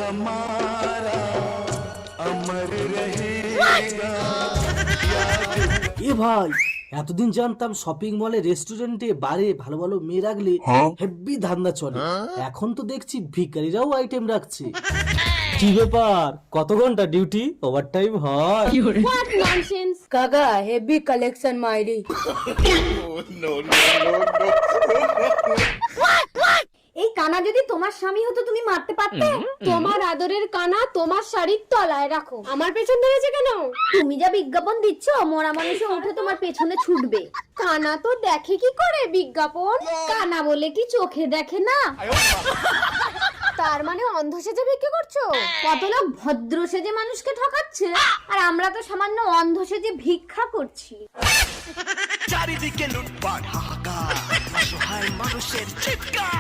এ ভাই, এতদিন জানতাম শপিং মলে, রেস্টুরেন্টে, বারে ভালো ভালো মেয়ে রাখলে হেভি ধান্দা চলে। এখন তো দেখছি ভিখারিরাও আইটেম রাখছে। কি ব্যাপার, কত ঘন্টা ডিউটি, ওভারটাইম হয়? What nonsense. কাকা হেভি কালেকশন মাইরি। এই কানা যদি তোমার স্বামী হতো তুমি মারতে পারতে? তোমার আদরের কানা তোমার শাড়ির তলায় রাখো, আমার পেছন ধরেছে কেন? তুমি যা বিজ্ঞাপন দিচ্ছ মরা মানুষে উঠে তোমার পেছনে ছুটবে। কানা তো দেখে কি করে বিজ্ঞাপন? কানা বলে কি চোখে দেখে না? তার মানে অন্ধ সেজে বিক্রি করছো? কত লোক ভদ্র সেজে মানুষকে ঠকাচ্ছে, আর আমরা তো সামান্য অন্ধ সেজে ভিক্ষা করছি। চারিদিকে লুটপাট, হাহাকার, অসহায় মানুষের চিৎকার।